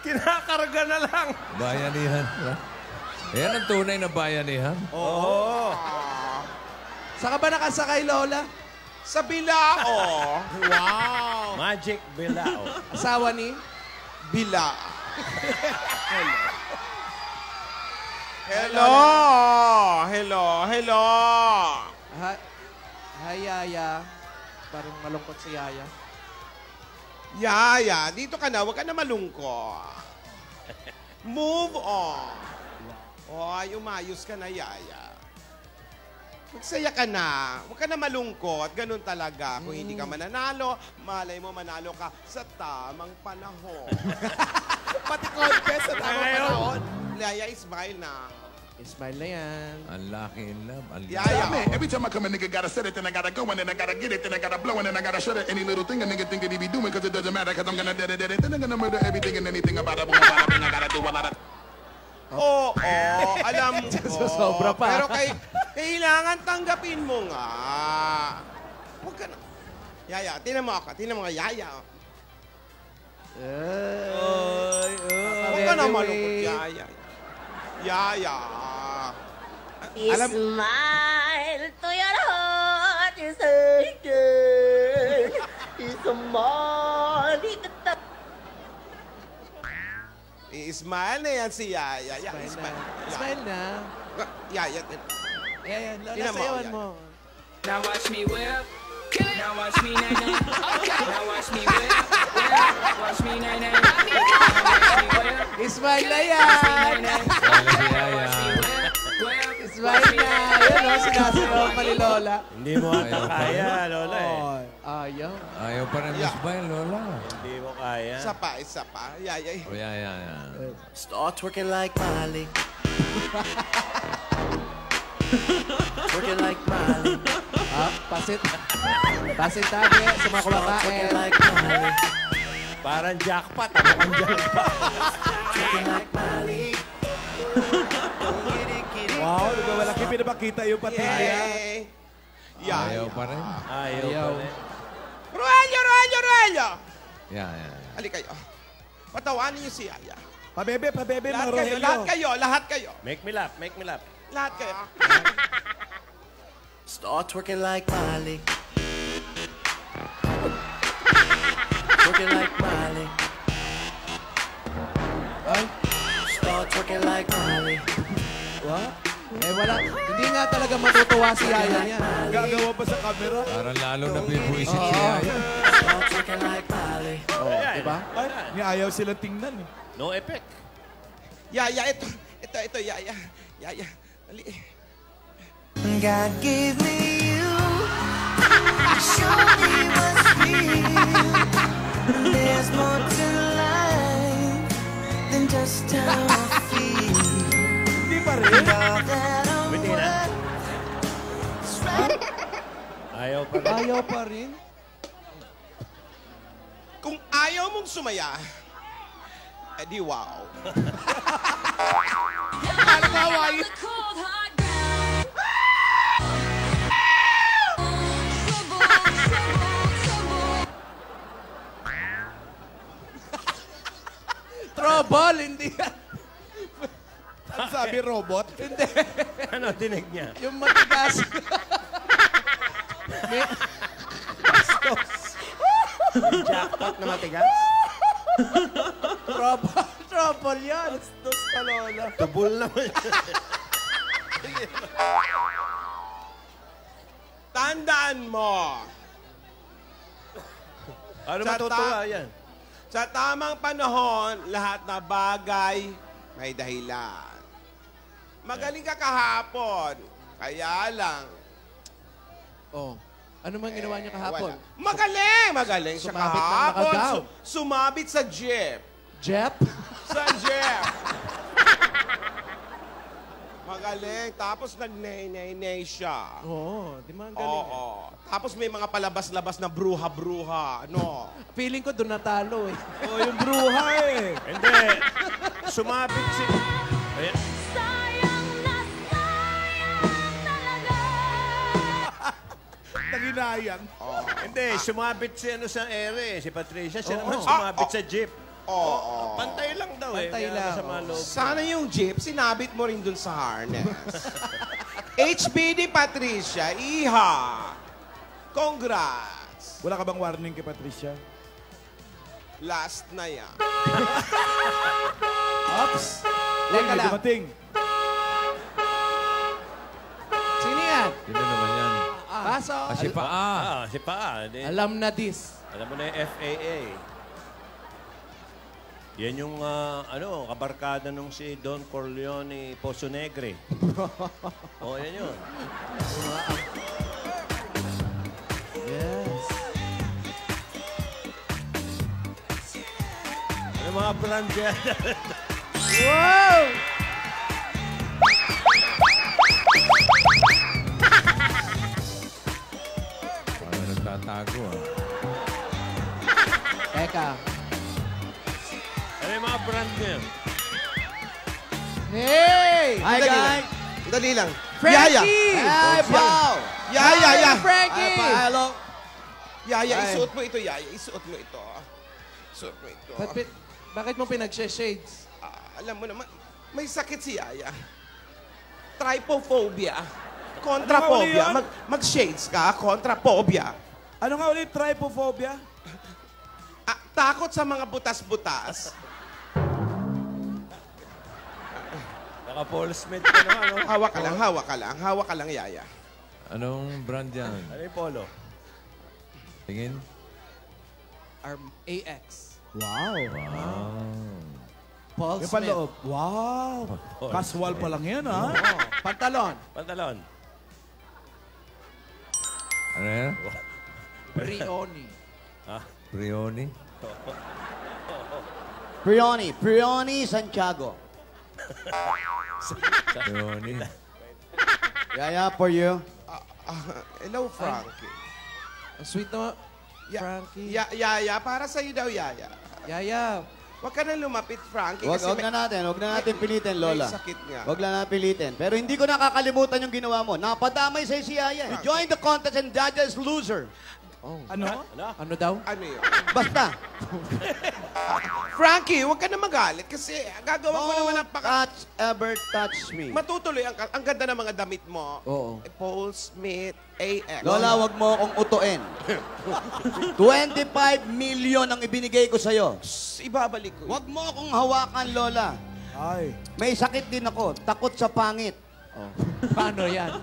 Kinakarga na lang. Bayanihan. Yan ang tunay na bayanihan. Oo. Saan ka ba nakasakay, Lola? Sa Bilao. Wow. Magic Bilao. Asawa ni? Bila. Hello! Hello! Hello! Hi, Yaya. Parang malungkot si Yaya. Yaya, dito ka na. Huwag ka na malungkot. Move on. Ay, umayos ka na, Yaya. Magsaya ka na. Huwag ka na malungkot. Ganun talaga. Kung hindi ka mananalo, malay mo manalo ka sa tamang panahon. Pati contest sa tamang panahon. Yaya, smile na. Smile na yan. Unlucky in love. Yaya. Every time I come, a nigga gotta set it, then I gotta go, and then I gotta get it, then I gotta blow, and then I gotta shut it. Any little thing a nigga think that he be doing, cause it doesn't matter, cause I'm gonna dead it, then I'm gonna murder everything and anything about it. I gotta do a lot of... Oo, alam ko. Sobra pa. Pero kailangan tanggapin mo nga. Huwag ka na. Yaya, tinan mo ako. Tinan mo nga, Yaya. Huwag ka na malungkot, Yaya. Yaya. Smile to your heart is aching. Smile. I-smile na yan si Yaya. Smile na. Yaya. Yaya, Lola, Tingnan mo, sayawan Yaya. mo. Now watch me whip. Now watch me nay-nay. Now watch me whip. Watch me nay-nay. Smile na yan! Smile na! Yan o, sinasayaw pa ni Lola. Hindi mo ata kaya, Lola eh. Ayaw. Ayaw pa rin smile, Lola. Hindi mo kaya. Isa pa. Yaya. Oh, yeah. Start twerking like Miley. Twerking like Miley. Pasit. Pasit tabi sa mga kumakain. Twerking like Miley. Parang jackpot. Ano kang jackpot? Twerking like Miley. Wow, nagawalaki pinapakita yung patilya. Yaya. Ayaw pa rin. Ayaw pa rin. Roelio! Yeah. Halika kayo. Patawanin niyo si Yaya. Pabebe, Lahat Rogelio. kayo. Make me laugh. Lahat kayo. Start twerking like Miley. Twerking like Miley. Start twerking like Miley. What? Wala. Hindi nga talaga matutuwa si Yaya niya. Gagawa pa sa camera. Parang lalo na bibuisit si Yaya. Start twerking like Miley. Diba? Ay, ayaw silang tingnan eh. No effect. Yaya, ito, Yaya. Yaya, dali. God gave me you. Show me what's real. There's more to life than just how I feel. Hindi pa rin. Bitin na. Ayaw pa rin. Kung ayaw mong sumaya, edi wow. Parang Hawaii. Trouble, hindi yan. Ang sabi, robot? Hindi. Ano, dinig niya? Yung matigas. Jackpot na matigas? Trouble yan. Dos ka, Lola. Tubol naman. Tandaan mo, Ano matutuwa yan? sa tamang panahon, lahat na bagay may dahilan. Magaling ka kahapon, kaya lang. Oh. Ano man ginawa niya kahapon? Magaling siya Sumabit ng kahapon. nakagaw. Sumabit sa jeep. Jeff? Sa jeep. Magaling. Tapos nag-nay-nay-nay siya. Oo, di man galing. Oo. Tapos may mga palabas-labas na bruha-bruha. Ano? Feeling ko doon natalo eh. Oh, yung bruha eh. Hindi. Sumabit si... Ayan. Sayang na sayang talaga. na ginayang. Hindi, sumabit si ano sa ere, si Patricia. Siya naman sumabit sa jeep. Oo. Pantay lang daw Pantay Kaya lang, masama loob. Sana yung jeep, sinabit mo rin dun sa harness. HBD Patricia, iha! Congrats! Wala ka bang warning kay Patricia? Last na yan. Oops. Uy, Teka may lang. dumating. Sino yan? Sino naman yan? Paso. Kasi paa. Si Paa. Alam na this. Alam mo na yung FAA. Yan yung, kabarkada nung si Don Corleone Poso Negre. Yan yun. Yes. Ano mga brand yan? Wow! Parang nagtatago ah. Teka. Ano yung mga brand yan? Hey! Hi, guys! Dali lang. Frankie! Hi, Paul! Yaya! Hi, Frankie! Hello! Yaya, Hi. isuot mo ito, Yaya. Isuot mo ito. Isuot mo ito. Bakit mo pinag-shades? Alam mo naman, may sakit si Yaya. Trypophobia. Contraphobia. Ano nga uli Mag-shades ka, contraphobia. Ano nga ulit? Trypophobia? Takot sa mga butas-butas. Naka-Paul Smith ka naman, no? Hawak ka lang, hawak ka lang. Hawak ka lang, Yaya. Anong brand yan? Ano yung polo? Tingin? AX. Wow. Paul Yung Smith. panloob. Wow. Casual pa lang yan, ha? Oh, pantalon. Pantalon. Ano yan? Brioni. Brioni? Prioni Santiago. Brioni. Yaya, for you. Hello, Frankie. Ang sweet na, Frankie. Yaya, para sa'yo daw, Yaya. Yaya. Huwag ka na lumapit, Frankie. Wag kasi na natin pilitin, Lola. May sakit nga. Wag lang natin pilitin. Pero hindi ko nakakalimutan yung ginawa mo. Napadamay sa'yo si Yaya. You joined the contest and judges loser. Ano? Ano daw? Ano yun? Basta. Frankie, huwag ka na magalit kasi gagawa ko naman ang touch ever touch me. Matutuloy. Ang ganda ng mga damit mo. Oo. Paul Smith, AX. Lola, wag mo akong utuin. 25 million ang ibinigay ko sa'yo. Ibabalik ko. Wag mo akong hawakan, Lola. Ay. May sakit din ako. Takot sa pangit. Paano yan?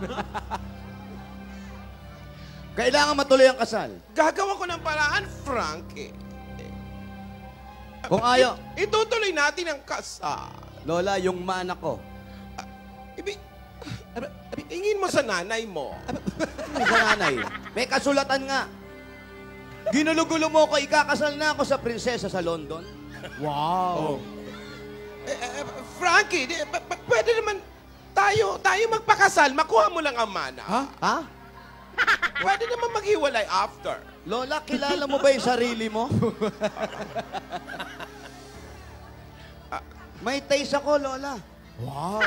Kailangan matuloy ang kasal. Gagawa ko ng paraan, Frankie. Kung ayaw, Itutuloy natin ang kasal. Lola, yung mana ko. Ingin mo sa nanay mo. May sa nanay. May kasulatan nga. Ginulugulo mo ko, ikakasal na ako sa prinsesa sa London. Wow. Frankie, pwede naman tayo magpakasal. Makuha mo lang ang mana. Ha? Pwede naman maghiwalay after. Lola, kilala mo ba yung sarili mo? May taste ako, Lola. Wow.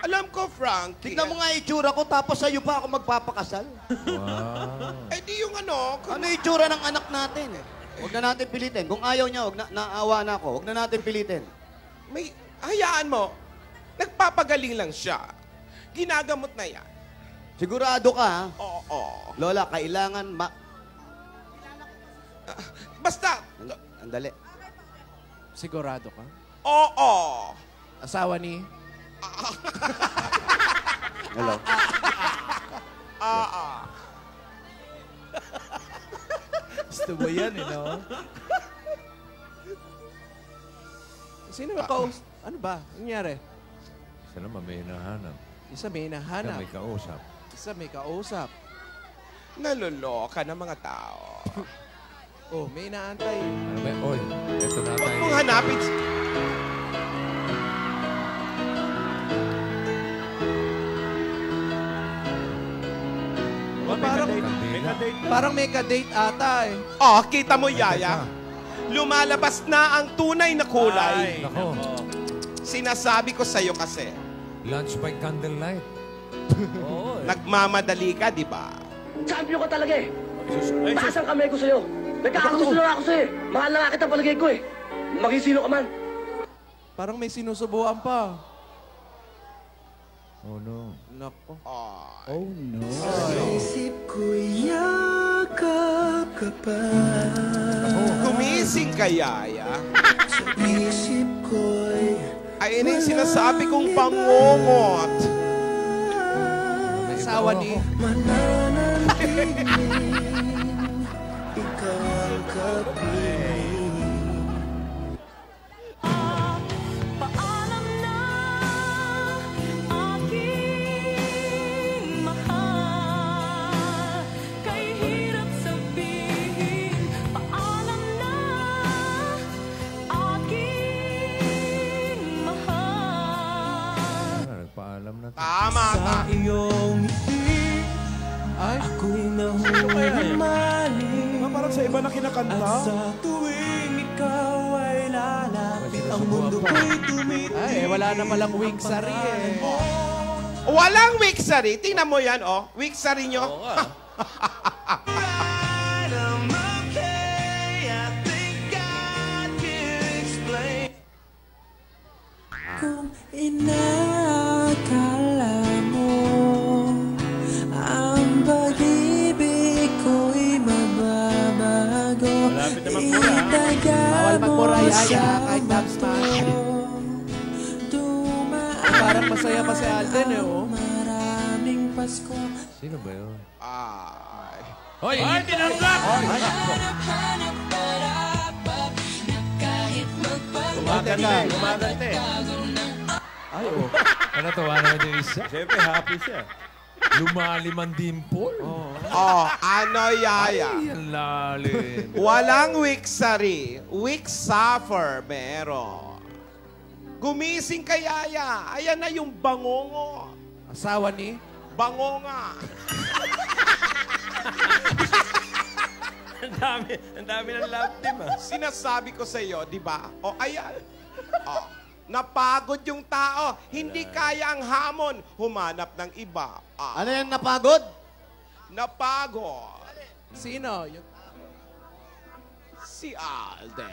Alam ko, Frankie. Tignan mo nga yung itsura ko, tapos sa'yo pa ako magpapakasal. Wow. Eh di yung ano. Ano yung itsura ng anak natin? Huwag na natin pilitin. Kung ayaw niya, naawa na ako. Huwag na natin pilitin. Hayaan mo. Nagpapagaling lang siya. Ginagamot na yan. Sigurado ka, ha? Oo. Lola, kailangan Basta. Andali. Sigurado ka? Oo. Asawa ni? Hello. Gusto mo yan, no? Sino ba kaus? Ano ba? Nangyari? Isa naman may hinahanap. Isa may Isa hinahanap. may kausap. Isa may kausap. Naloloka ng mga tao. Oh, may inaantay. Ano ba? Oy, eto na Huwag tayo. mong hanapin. Parang may ka-date ata eh. Oh, kita mo, Yaya. Lumalabas na ang tunay na kulay. Nako, Sinasabi ko sa'yo kasi, lunch by candlelight. Oo. nagmamadali ka, di ba? Champion ka talaga eh. Ay, Taas ang kamay ko sa'yo. Nagkakagusto na ako sa'yo eh. Mahal na nga kita palagay ko eh. Maging sino ka man. Parang may sinusubuan pa. Oh, no. Nako. Oh, no. Isip ko'y yakap ka pa. Gumising ka, Yaya. Sa isip ko'y Ay, ina yung sinasabi kong pangungot. Asawa ni... mananatiling ikaw ang kapiling. Paalam na aking mahal. Kay hirap sabihin. Paalam na aking mahal. Nagpaalam na. Tama, Sa iyong ngiti, ako'y nahuhumali. Parang sa iba na kinakanta. At sa tuwing ikaw ay lalapit, ang mundo ko'y tumitig. Ay, wala na palang Wigsari eh. Walang Wixary. Tingnan mo yan, oh. Wixary nyo. Oo nga. I'm okay, I think I can explain. Kung inakala mo ang pag-ibig ko'y mababago, Malapit na magmura. Bawal magmura, Yaya, kahit dance smash. Parang masaya pa si Alden eh, oh. Maraming Pasko. Sino ba yun? Ay. Hoy! Ay, tinanggap! Gumaganda. Gumaganda eh. Ay, oh. Natuwa naman yung isa. Siyempre, happy siya. Lumalim ang dimple. Oh, ano, Yaya? Ay, ang lalim. Walang Wixary. Wixaffer, meron. Gumising ka, Yaya. Ayan na yung bangongo. Asawa ni... Bangonga. Ang dami ng love team, ah. Sinasabi ko sa iyo, di ba? O, ayan. O, napagod yung tao. Hindi kaya ang hamon. Humanap ng iba. Ah, Ano yan, napagod? napagod. Sino? Yung... Si Alden.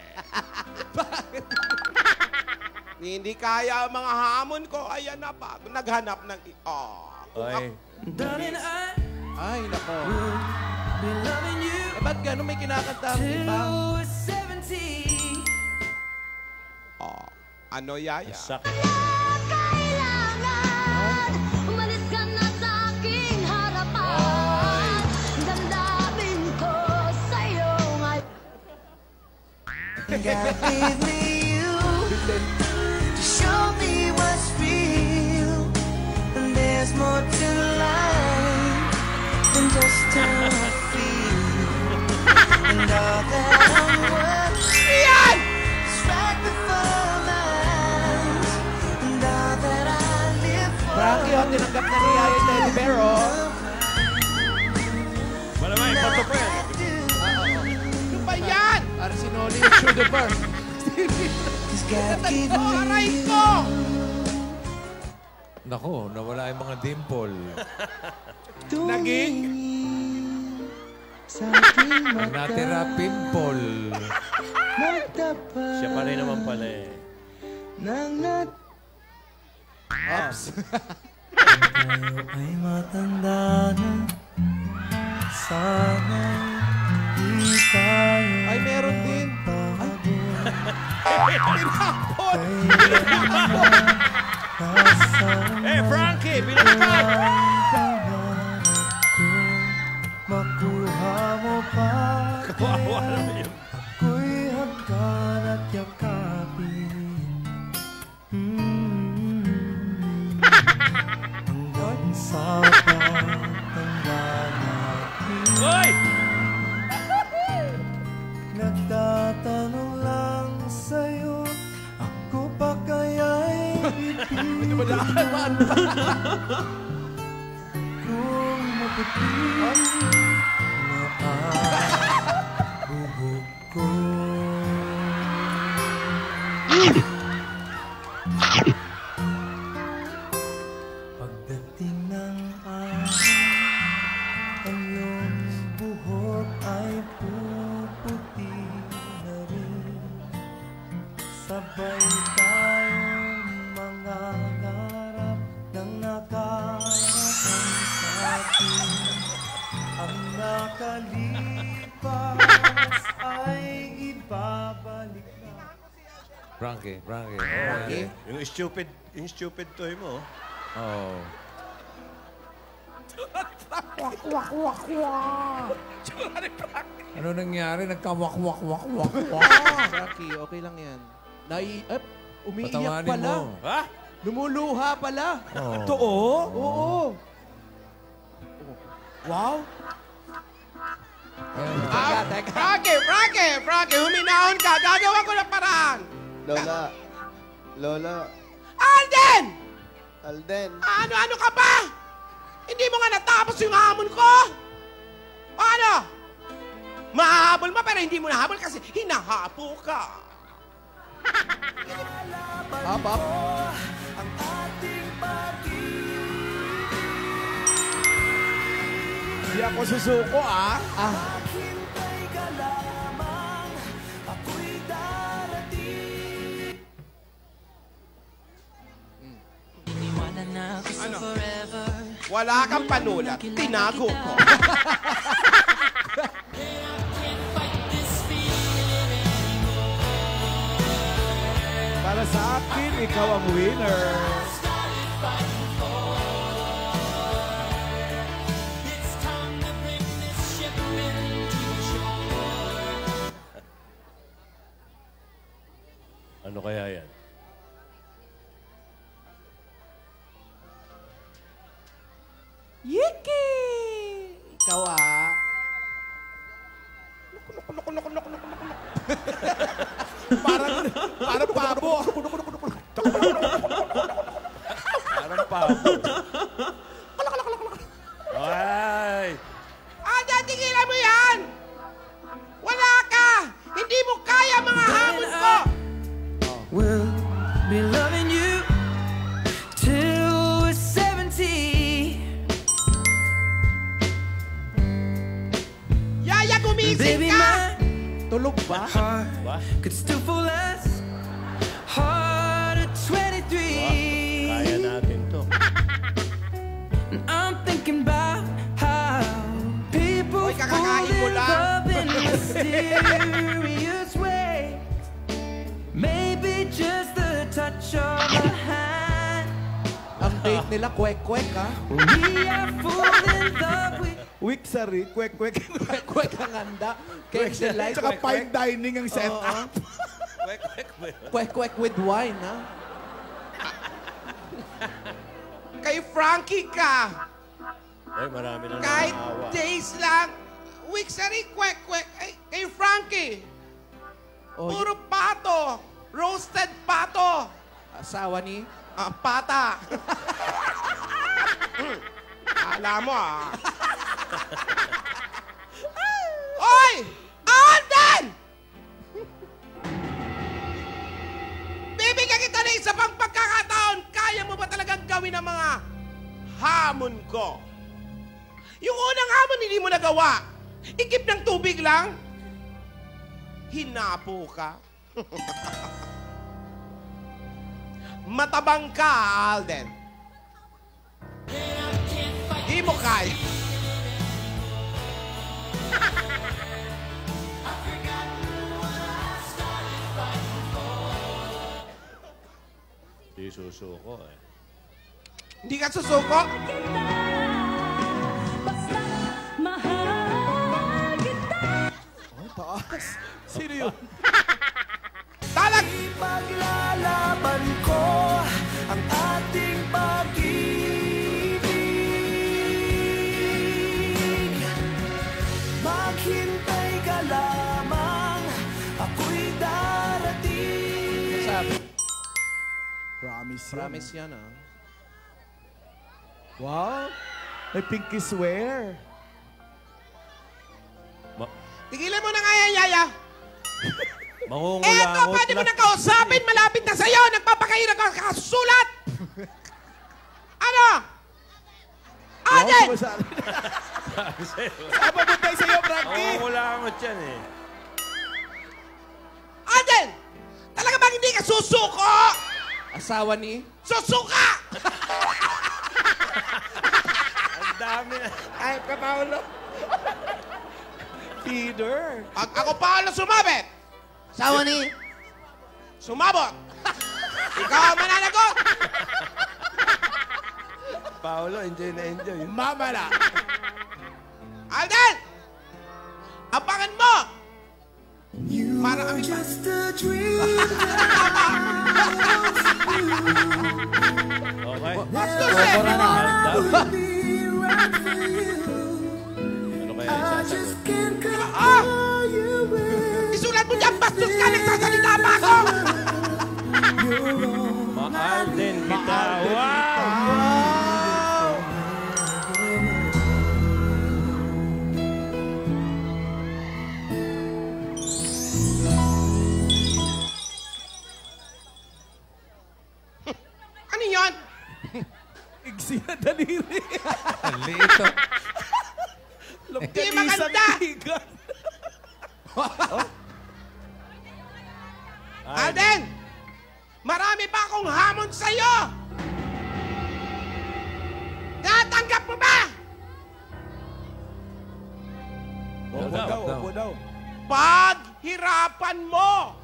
Hindi kaya ang mga hamon ko. Ayan na pa. Naghanap ng... Ay. Darling, I Ay, nako. be loving you Eh, ba't gano'n may kinakanta ang iba? till we're 70. Ano, Yaya? Sakit. Kailangan umalis ka na sa aking harapan. Damdamin ko sa'yo ngayon. God gave me you to show me what's real. And there's more to life than just how I feel. And all that I'm worth is right before my eyes. And all that I live for. Frankie, oh, tinanggap na ni Yaya yung teddy bear, oh. Malamay, photo pa yan. Ano ba yan? Arsinoli yung through the birth. Cause God gave Oh, me aray you. ko! Nako, nawala yung mga dimple. Naging? Sa aking Ang natira, pimple. magtapat Siya pa rin naman pala eh. ng nat Ops. tayo ay matanda na. Sana'y di tayo Ay, meron din. Eh, Frankie, binaliktad! makuha mo pa. Kawawa naman yun. Ako'y hagkan at yakapin. Hanggang sa pagtanda natin. Hoy! Nagtatanong lang sa'yo, ako pa kaya'y Hindi mo nakakalmaan pa. kung maputi na ang buhok ko. Pagdating ng araw, ang iyong Sabay tayong mga garap ng nakaraan sa atin. Ang nakalipas ay ibabalik na. Frankie. Yung stupid toy mo. Oh. Ano nangyari? Nagkawak-wak-wak-wak-wak. Rocky, okay lang yan. Umiiyak Patawanin pala. mo. Ha? Lumuluha pala. Oh. Totoo? Oo. Wow. Frankie, huminahon ka. Gagawa ko ng paraan. Lola. Alden! Ano ka ba? Hindi mo nga natapos yung hamon ko? Ano? Mahabol mo pero hindi mo nahabol kasi hinahapo ka. Hop. Ang ating Hindi ako susuko, ah. Maghintay ka lamang, ako'y darating. Iniwanan na ako sa forever. Wala kang panulat. Tinago ko. Para sa akin, ikaw ang winner. Ano kaya yan? Yiki! Ikaw Parang pabo. Parang pabo. Ay! Tigilan mo yan! Wala ka! Hindi mo kaya mga hamon ko! We'll be loving you till we're 70. Yaya, gumising Baby, ka! my Tulog ba? heart could still fall less hard at 23. Kaya natin to. And I'm thinking about how people Hoy, fall kakakain mo in lang. love in a mysterious way. Maybe just the touch of a hand. Ang date nila, kwek-kwek, ha? We are falling in love with. Wiksari, kwek-kwek. Kwek-kwek ang handa. Candlelight, Tsaka fine kwek-kwek. dining ang setup. Kwek-kwek with wine, ha? Kay Frankie ka! Ay, marami na Kahit nakahawa. days lang, weeks na rin, kwek-kwek. Ay, kay Frankie, Oh, puro pato. Roasted pato. asawa ni... Pata. Alam mo, Oy! Alden! Bibigyan kita ng isa pang pagkakataon. Kaya mo ba talagang gawin ang mga hamon ko? Yung unang hamon, hindi mo nagawa. Ikip ng tubig lang. Hinapo ka. Matabang ka, Alden. Di mo kaya. Di susuko eh. Hindi ka susuko? Oh, taas. Sino yun? Talag! Ipaglalaban ko ang ating pag-ibig. Maghintay ka lamang, ako'y darating. Sabi. Promise yan. Promise yan, ha? Wow. May pinky swear. Tigilan mo na nga yan, Yaya. Mangungulangot Eto, pwede mo na kausapin. Malapit na sa'yo. Nagpapakahirap ka kasulat. Ano? Alden! Saan pabuntay sa'yo, Frankie? Mangungulangot yan eh. Alden! Talaga bang hindi ka susuko! Asawa ni? Susuka! Ang dami na. Ay, ka, Paolo. Peter. Pag ako Paolo sumabit, Asawa ni? sumabot. Ikaw ang mananagot. Paolo, enjoy na enjoy. Mamala. Alden! Abangan mo! Para ang iba. Okay. Sobra na. Ano kaya isasagot? Ah! Isulat mo dyan, bastos ka! Nagsasalita pa ako! Mahal din kita. Wow! Ano yan? Iksi na daliri. Lito. Di maganda! Alden! Marami pa akong hamon sa'yo! Natanggap mo ba? Opo daw, opo daw. Paghirapan mo!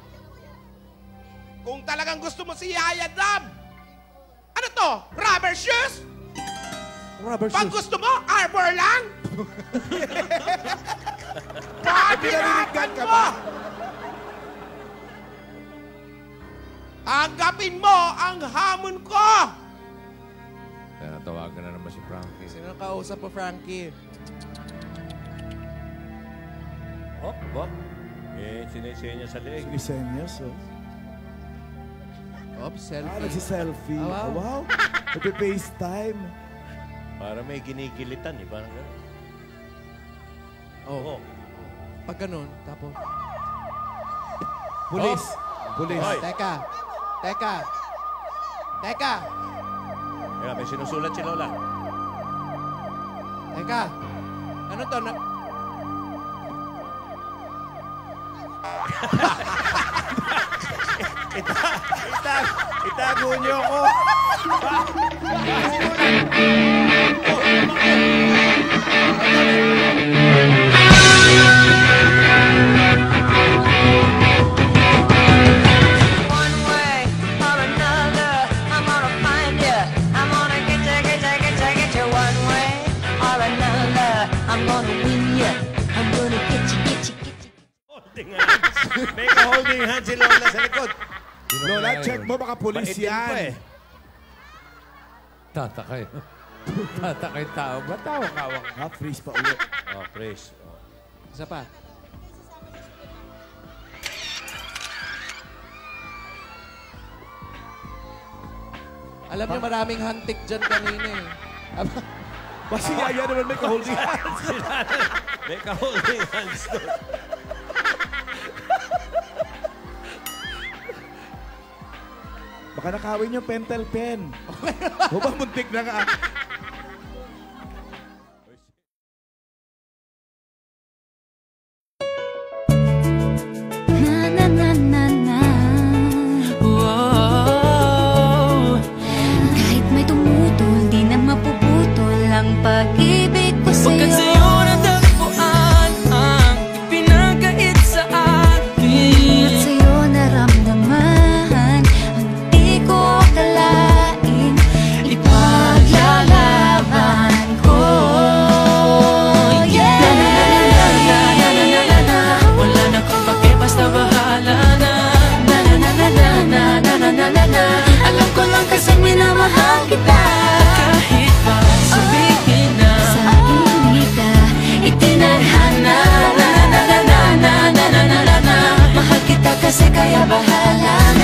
Kung talagang gusto mo si Yaya Dab, ano to? Rubber shoes? Rubber Pag gusto mo, arbor lang? Paghirapan ka mo! ba? Tanggapin mo ang hamon ko! Kaya natawagan na naman si Frankie. Sino ang kausap mo, Frankie? Oh, ba? Eh, sinisenya sa leeg. Lisenyas, oh. Oops, selfie. Nagsiselfie. Ah, wow. Wow. Nagpe-FaceTime. Para may ginigilitan eh. Parang gano'n. Oh. Pag ganun, tapos... Pulis. Pulis. Hoy. Teka. Kaya may sinusulat si Lola. Teka. Ano to? Itago niyo ko. One way or another, I'm gonna find you. I'm gonna get you. One way or another, I'm gonna win you. I'm gonna get you. Holding hands. May ka-holding hands si Lola sa likod. Lola, check mo, baka pulis Maitim pa yan. eh. Tatakay. Tatakay tao. Ba't tawang-awang? Freeze pa ulit. Oh, praise. Oh. Isa pa. Alam niyo, maraming hantik dyan kanina eh. Basi Yaya naman may ka-holding hands. May ka-holding hands doon. Baka nakawin yung pentel pen. O ba, muntik na nga. Na na na na na. Wow. Kahit may tumutol, di na mapuputol ang pag-ibig ko sa'yo. Pagkat sa'yo natagpuan ang ipinagkait sa akin. At sa'yo naramdaman ang di ko akalain. Ipaglalaban ko. Yeah! Wala na kung bakit basta bahala na. Alam ko lang kasi minamahal kita. Kahit pa sabihin na Sa aking ka itinadhana. Mahal kita kasi kaya bahala na.